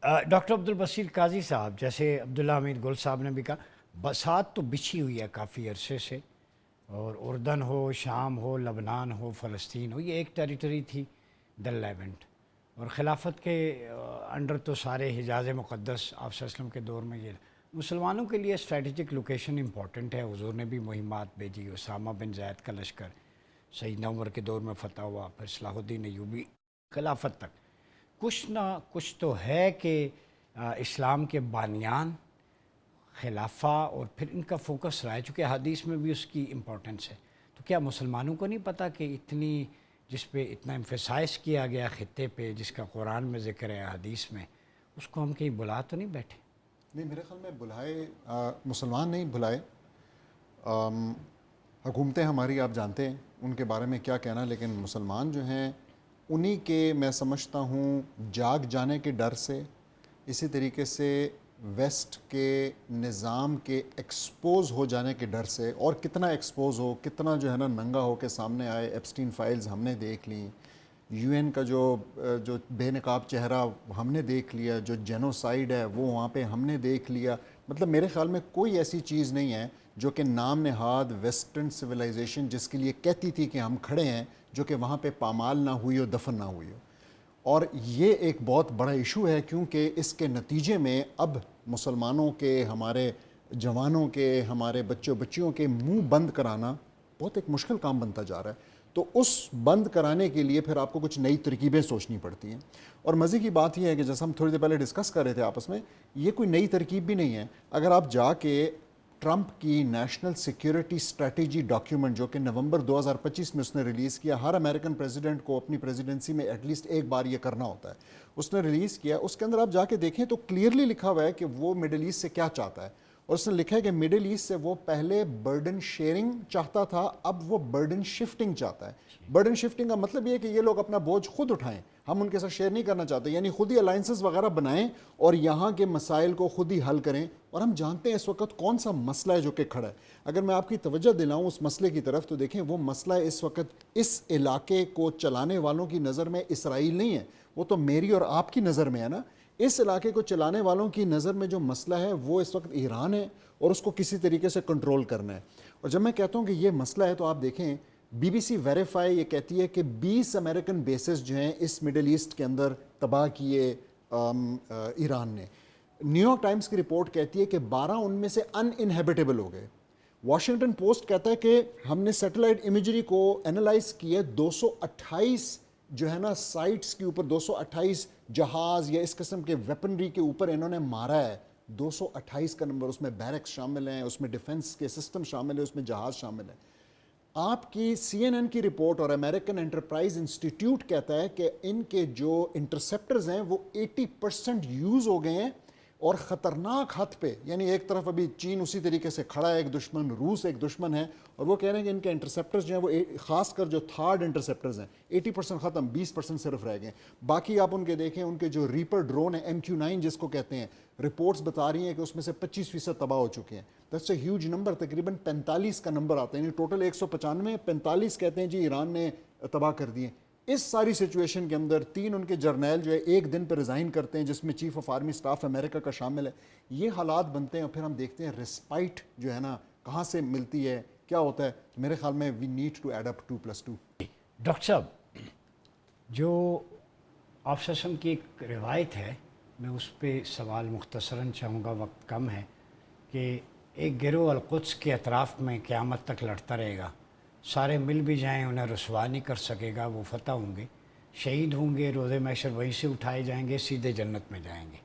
Doctor عبدالبصیر قاضی صاحب، جیسے عبداللہ حمید گل صاحب نے بھی کہا، بساط تو بچھی ہوئی ہے کافی عرصے سے، اور اردن ہو، شام ہو، لبنان ہو، فلسطین ہو، یہ ایک ٹیریٹری تھی دا لیونٹ، اور خلافت کے انڈر تو سارے حجاز مقدس آپ صلی اللہ علیہ وسلم کے دور میں یہ مسلمانوں کے لیے اسٹریٹجک لوکیشن امپورٹنٹ ہے۔ حضور نے بھی مہمات بھیجی، اسامہ بن زید کا لشکر سیدنا عمر کے دور میں فتح ہوا، پھر صلاح الدین ایوبی خلافت تک کچھ نہ کچھ تو ہے کہ اسلام کے بانیان خلافہ اور پھر ان کا فوکس رہا ہے، چونکہ حدیث میں بھی اس کی امپورٹنس ہے۔ تو کیا مسلمانوں کو نہیں پتہ کہ اتنی جس پہ اتنا ایمفیسائز کیا گیا خطے پہ، جس کا قرآن میں ذکر ہے، حدیث میں، اس کو ہم کہیں بلا تو نہیں بیٹھے؟ نہیں، میرے خیال میں بلائے مسلمان نہیں بلائے، حکومتیں ہماری آپ جانتے ہیں ان کے بارے میں کیا کہنا، لیکن مسلمان جو ہیں انہی کے میں سمجھتا ہوں جاگ جانے کے ڈر سے، اسی طریقے سے ویسٹ کے نظام کے ایکسپوز ہو جانے کے ڈر سے، اور کتنا ایکسپوز ہو، کتنا جو ہے نا ننگا ہو کے سامنے آئے، ایپسٹین فائلز ہم نے دیکھ لیں، یو این کا جو بے نقاب چہرہ ہم نے دیکھ لیا، جو جینوسائیڈ ہے وہ وہاں پہ ہم نے دیکھ لیا۔ مطلب میرے خیال میں کوئی ایسی چیز نہیں ہے جو کہ نام نہاد ویسٹرن سویلائزیشن جس کے لیے کہتی تھی کہ ہم کھڑے ہیں، جو کہ وہاں پہ پامال نہ ہوئی ہو، دفن نہ ہوئی ہو۔ اور یہ ایک بہت بڑا ایشو ہے، کیونکہ اس کے نتیجے میں اب مسلمانوں کے، ہمارے جوانوں کے، ہمارے بچوں بچیوں کے منہ بند کرانا بہت ایک مشکل کام بنتا جا رہا ہے۔ تو اس بند کرانے کے لیے پھر آپ کو کچھ نئی ترکیبیں سوچنی پڑتی ہیں۔ اور مزے کی بات یہ ہے کہ جیسا ہم تھوڑی دیر پہلے ڈسکس کر رہے تھے آپس میں، یہ کوئی نئی ترکیب بھی نہیں ہے۔ اگر آپ جا کے ٹرمپ کی نیشنل سیکیورٹی اسٹریٹجی ڈاکیومنٹ، جو کہ نومبر 2025 میں اس نے ریلیز کیا، ہر امریکن پریزیڈنٹ کو اپنی پریزیڈنسی میں ایٹ لیسٹ ایک بار یہ کرنا ہوتا ہے، اس نے ریلیز کیا، اس کے اندر آپ جا کے دیکھیں تو کلیئرلی لکھا ہوا ہے کہ وہ مڈل ایسٹ سے کیا چاہتا ہے۔ اور اس نے لکھا ہے کہ مڈل ایسٹ سے وہ پہلے برڈن شیئرنگ چاہتا تھا، اب وہ برڈن شفٹنگ چاہتا ہے۔ برڈن شفٹنگ کا مطلب یہ ہے کہ یہ لوگ اپنا بوجھ خود اٹھائیں، ہم ان کے ساتھ شیئر نہیں کرنا چاہتے، یعنی خود ہی الائنسز وغیرہ بنائیں اور یہاں کے مسائل کو خود ہی حل کریں۔ اور ہم جانتے ہیں اس وقت کون سا مسئلہ ہے جو کہ کھڑا ہے۔ اگر میں آپ کی توجہ دلاؤں اس مسئلے کی طرف تو دیکھیں، وہ مسئلہ اس وقت اس علاقے کو چلانے والوں کی نظر میں اسرائیل نہیں ہے، وہ تو میری اور آپ کی نظر میں ہے نا۔ اس علاقے کو چلانے والوں کی نظر میں جو مسئلہ ہے وہ اس وقت ایران ہے، اور اس کو کسی طریقے سے کنٹرول کرنا ہے۔ اور جب میں کہتا ہوں کہ یہ مسئلہ ہے تو آپ دیکھیں، بی بی سی ویریفائی یہ کہتی ہے کہ 20 امریکن بیسز جو ہیں اس مڈل ایسٹ کے اندر تباہ کیے ایران نے۔ نیو یارک ٹائمز کی رپورٹ کہتی ہے کہ 12 ان میں سے ان انہیبیٹیبل ہو گئے۔ واشنگٹن پوسٹ کہتا ہے کہ ہم نے سیٹلائٹ امیجری کو انالائز کیا، 228 جو ہے نا سائٹس کے اوپر 228 جہاز یا اس قسم کے ویپنری کے اوپر انہوں نے مارا ہے۔ 228 کا نمبر، اس میں بیرکس شامل ہیں، اس میں ڈیفنس کے سسٹم شامل ہیں، اس میں جہاز شامل ہیں۔ آپ کی سی این این کی رپورٹ اور امریکن انٹرپرائز انسٹیٹیوٹ کہتا ہے کہ ان کے جو انٹرسیپٹرز ہیں وہ 80% یوز ہو گئے ہیں، اور خطرناک حد پہ، یعنی ایک طرف ابھی چین اسی طریقے سے کھڑا ہے، ایک دشمن روس ایک دشمن ہے، اور وہ کہہ رہے ہیں کہ ان کے انٹرسیپٹرز جو ہیں وہ خاص کر جو تھرڈ انٹرسیپٹرز ہیں 80% ختم، 20% صرف رہ گئے ہیں۔ باقی آپ ان کے دیکھیں، ان کے جو ریپر ڈرون ہیں MQ-9 جس کو کہتے ہیں، رپورٹس بتا رہی ہیں کہ اس میں سے 25% تباہ ہو چکے ہیں۔ دیٹس اے ہیوج نمبر، تقریباً 45 کا نمبر آتا ہے، یعنی ٹوٹل 195، 45 کہتے ہیں جی ایران نے تباہ کر دیے۔ اس ساری سچویشن کے اندر 3 ان کے جرنیل جو ہے ایک دن پہ ریزائن کرتے ہیں، جس میں چیف آف آرمی سٹاف امریکہ کا شامل ہے۔ یہ حالات بنتے ہیں، اور پھر ہم دیکھتے ہیں رسپائٹ جو ہے نا کہاں سے ملتی ہے، کیا ہوتا ہے۔ میرے خیال میں we need to add up 2+2۔ Doctor صاحب، جو آپ صلی اللہ علیہ وسلم کی ایک روایت ہے، میں اس پہ سوال مختصراً چاہوں گا، وقت کم ہے، کہ ایک گروہ القدس کے اطراف میں قیامت تک لڑتا رہے گا، سارے مل بھی جائیں انہیں رسوا نہیں کر سکے گا، وہ فتح ہوں گے، شہید ہوں گے، روز محشر وہیں سے اٹھائے جائیں گے، سیدھے جنت میں جائیں گے۔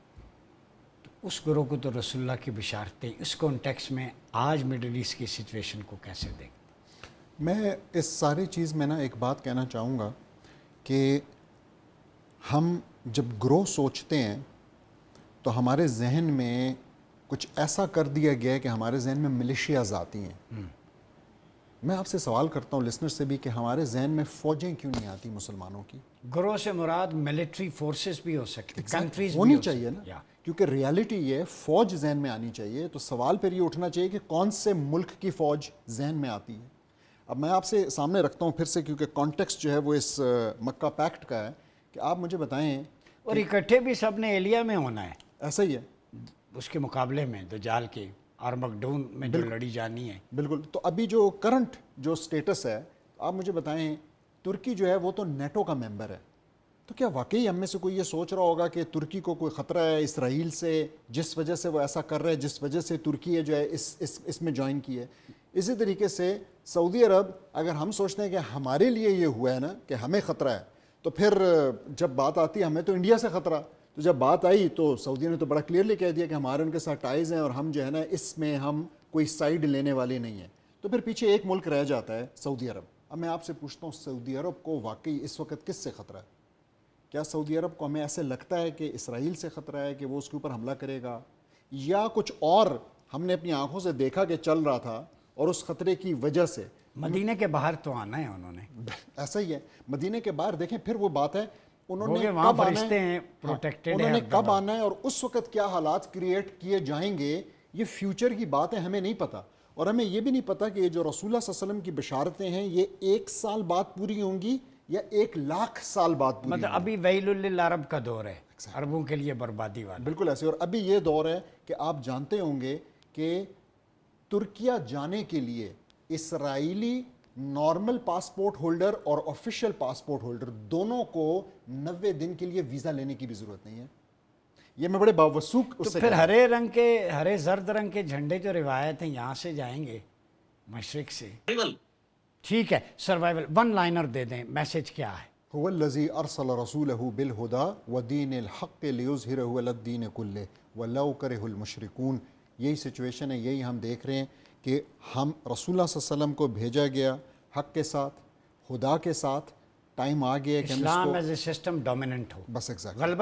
تو اس گروہ کو تو رسول اللہ کی بشارتیں، اس کانٹیکس میں آج مڈل ایسٹ کی سچویشن کو کیسے دیکھیں؟ میں اس ساری چیز میں نا ایک بات کہنا چاہوں گا کہ ہم جب گروہ سوچتے ہیں تو ہمارے ذہن میں کچھ ایسا کر دیا گیا ہے کہ ہمارے ذہن میں ملیشیاز آتی ہیں۔ میں آپ سے سوال کرتا ہوں لسنر سے بھی کہ ہمارے ذہن میں فوجیں کیوں نہیں آتی مسلمانوں کی؟ گروہ سے مراد ملٹری فورسز بھی ہو سکتی، کنٹریز بھی ہونی ہو چاہیے سکتی، نا، کیونکہ ریالٹی یہ فوج ذہن میں آنی چاہیے۔ تو سوال پھر یہ اٹھنا چاہیے کہ کون سے ملک کی فوج ذہن میں آتی ہے۔ اب میں آپ سے سامنے رکھتا ہوں پھر سے، کیونکہ کانٹیکسٹ جو ہے وہ اس مکہ پیکٹ کا ہے، کہ آپ مجھے بتائیں اور اکٹھے بھی سب نے ایلیا میں ہونا ہے ایسا ہی ہے اس کے مقابلے میں دجال کے آرمگڈون میں جو لڑی جانی ہے. بالکل. تو ابھی جو کرنٹ جو سٹیٹس ہے آپ مجھے بتائیں ترکی جو ہے وہ تو نیٹو کا ممبر ہے, تو کیا واقعی ہم میں سے کوئی یہ سوچ رہا ہوگا کہ ترکی کو کوئی خطرہ ہے اسرائیل سے, جس وجہ سے وہ ایسا کر رہا ہے, جس وجہ سے ترکی جو ہے اس میں جوائن کی ہے. اسی طریقے سے سعودی عرب, اگر ہم سوچتے ہیں کہ ہمارے لیے یہ ہوا ہے نا کہ ہمیں خطرہ ہے, تو پھر جب بات آتی ہے ہمیں تو انڈیا سے خطرہ, تو جب بات آئی تو سعودی نے تو بڑا کلیئرلی کہہ دیا کہ ہمارے ان کے ساتھ ٹائز ہیں اور ہم جو ہے نا اس میں ہم کوئی سائیڈ لینے والے نہیں ہیں. تو پھر پیچھے ایک ملک رہ جاتا ہے سعودی عرب. اب میں آپ سے پوچھتا ہوں سعودی عرب کو واقعی اس وقت کس سے خطرہ ہے؟ کیا سعودی عرب کو ہمیں ایسے لگتا ہے کہ اسرائیل سے خطرہ ہے کہ وہ اس کے اوپر حملہ کرے گا, یا کچھ اور ہم نے اپنی آنکھوں سے دیکھا کہ چل رہا تھا اور اس خطرے کی وجہ سے مدینے کے باہر تو آنا ہے انہوں نے, ایسا ہی ہے مدینے کے باہر. دیکھیں پھر وہ بات ہے انہوں نے وہاں کب آنا فرشتے ہے, ہیں پروٹیکٹڈ انہوں ہیں نے کب آنا ہے اور اس وقت کیا حالات کریٹ کیے جائیں گے, یہ فیوچر کی بات ہے, ہمیں نہیں پتہ. اور ہمیں یہ بھی نہیں پتہ کہ یہ جو رسول اللہ صلی اللہ علیہ وسلم کی بشارتیں ہیں یہ 1 سال بعد پوری ہوں گی یا 1,00,000 سال بعد پوری مطلب ابھی ویل للعرب کا دور ہے, عربوں کے لیے بربادی والا. بالکل ایسے. اور ابھی یہ دور ہے کہ آپ جانتے ہوں گے کہ ترکیہ جانے کے لیے اسرائیلی نارمل پاسپورٹ ہولڈر اور آفیشیل پاسپورٹ ہولڈر دونوں کو 90 دن کے لیے ویزا لینے کی بھی ضرورت نہیں ہے. یہ میں بڑے باوثوق تو اس سے پھر ہرے زرد رنگ کے جھنڈے جو روایت ہیں یہاں سے جائیں گے مشرق سے. ٹھیک ہے, سروائیول 1 لائنر دے دیں, میسج کیا ہے؟ هو الذي ارسل رسوله بالهدى ودين الحق ليظهره على الدين كله ولو كره المشركون. یہی سچویشن ہے, یہی ہم دیکھ رہے ہیں کہ ہم رسول اللہ صلی اللہ علیہ وسلم کو بھیجا گیا حق کے ساتھ, خدا کے ساتھ. ٹائم آ گیا کہ اسلام ایز اے سسٹم ڈومیننٹ ہو, بس ایگزیکٹلی